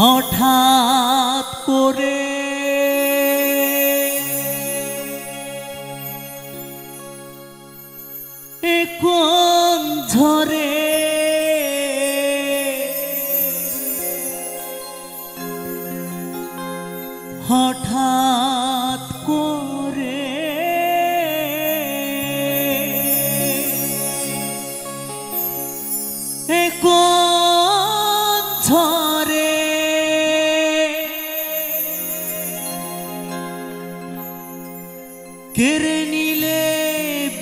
হঠাৎ করে কোন ঝরে হঠাৎ করে কোন ঝরে কেড়ে নিলে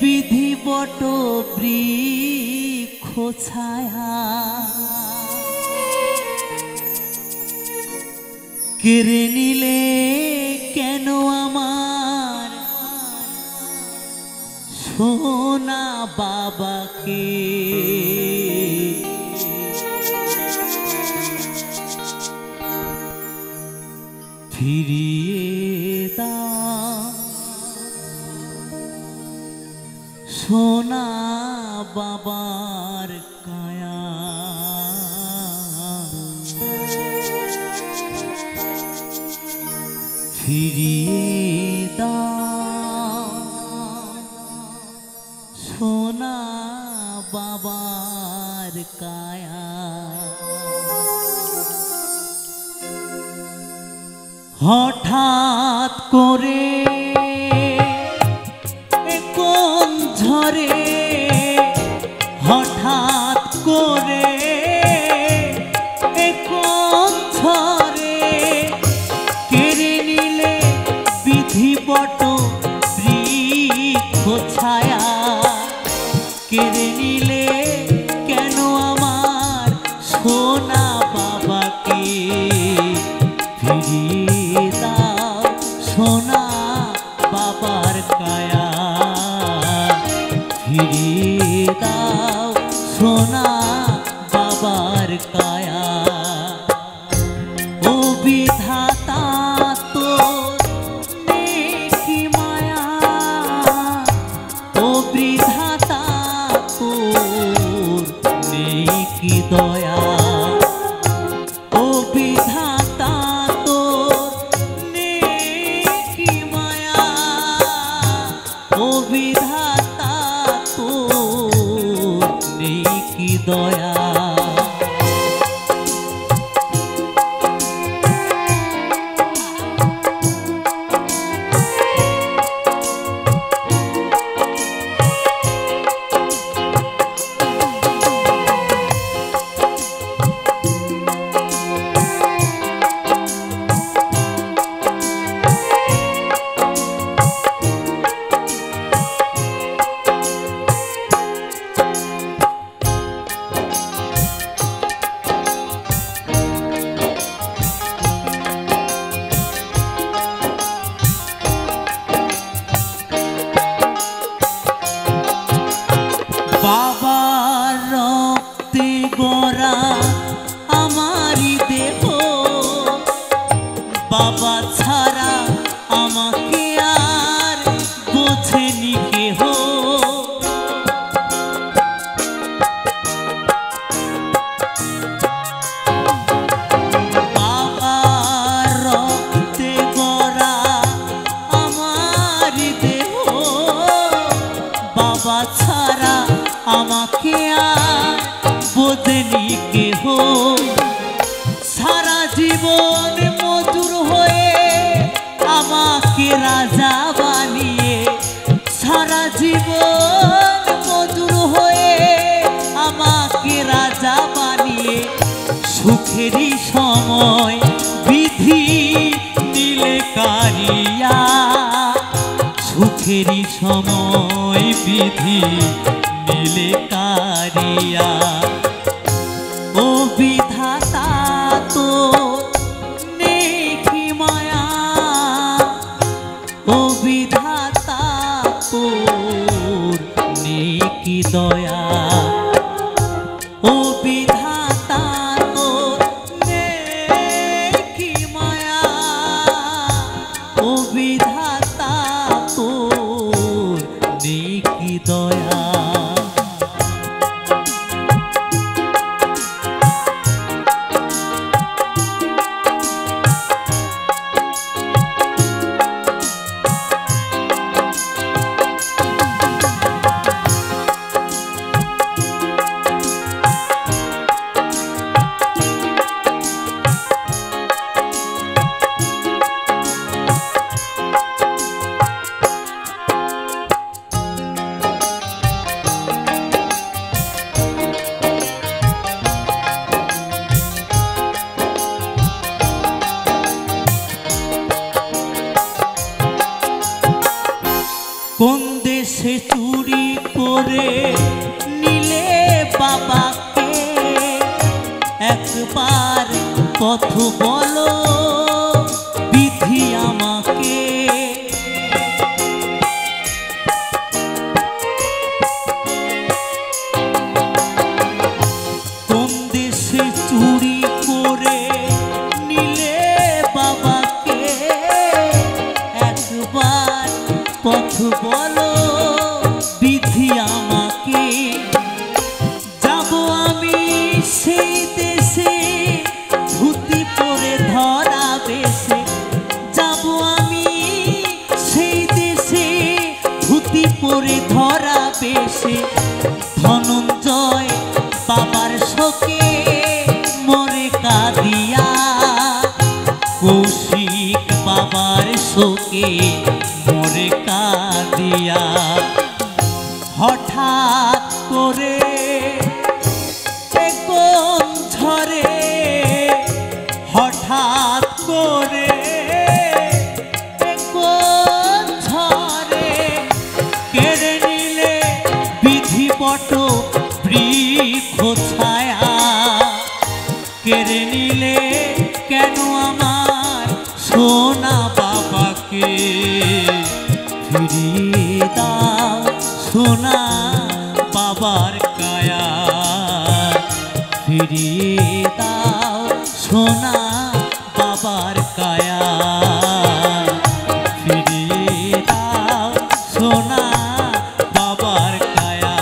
বিধি বট বৃক্ষ ছায়া কেড়ে নিলে কেন আমার সোনা বাবাকে ফিরিয়ে দাও সোনা বাবার কায়া ফিরিয়ে দাও সোনা বাবার কায়া হঠাৎ করে কোন ঝরে হঠাৎ করে কোন ঝরে কেড়ে নিলে বিধি বট বৃক্ষ ছায়া কেড়ে নিলে কেন আমার সোনা বাবাকে ফিরিয়ে দাও সোনা বাবার কায়া ফিরিয়ে দাও সোনা বাবার কায়া ও বিধাতা তোর নেকি মায়া ও বিধাতা তোর নেকি দয়া ও বিধাতা তোর নেকি মায়া ও বিধাতা তোর নেকি দয়া বাবার রক্তে গড়া আমারই দেহ বাবা ছাড়া আমাকে আর বোঝেনি কেহ বাবার রক্তে গড়া আমারই দেহ বাবা ছাড়া আমাকে আর বোঝেনি কেহ সারা জীবন মজুর হয়ে আমাকে রাজা বানিয়ে সারা জীবন মজুর হয়ে আমাকে রাজা বানিয়ে সুখেরই সময় বিধি নিলে কারিয়া সুখেরই সময় বিধি নিলে কারিয়া ও বিধাতা তোর নেকি মায়া ও বিধাতা তোর নেকি দয়া ও বিধাতা তোর নেকি মায়া ও বিধাতা তোর নেকি দয়া করে নিলে বাবাকে একবার পথ বলো বিধি আমাকে। কোন দেশে চুরি করে নিলে বাবাকে একবার পথ বলো বিধি আমাকে। যাব আমি সেই দেশে ধুতি পরে ধরা বেশে, যাব আমি সেই দেশে ধুতি পরে ধরা বেশে। ধনঞ্জয় বাবার শোকে মরে কাঁদিয়া, কৌশিক বাবার শোকে মরে কাঁদিয়া। হঠাৎ করে কোন ঝরে, হঠাৎ করে কোন ঝরে কেড়ে নিলে বিধিবট বৃক্ষ ছায়া। কেড়ে নিলে কেন আমার সোনা বাবাকে, ফিরিয়ে দাও সোনা বাবার কায়া। ফিরিয়ে দাও সোনা বাবার কায়া। ফিরিয়ে দাও সোনা বাবার কায়া।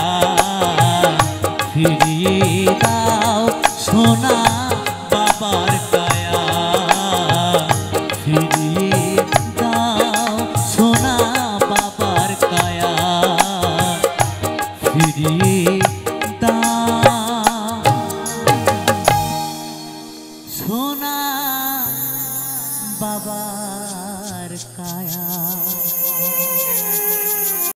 ফিরিয়ে দাও সোনা বাবার কায়া। ফিরিয়ে দাও সোনা বাবার কায়া। ফিরিয়ে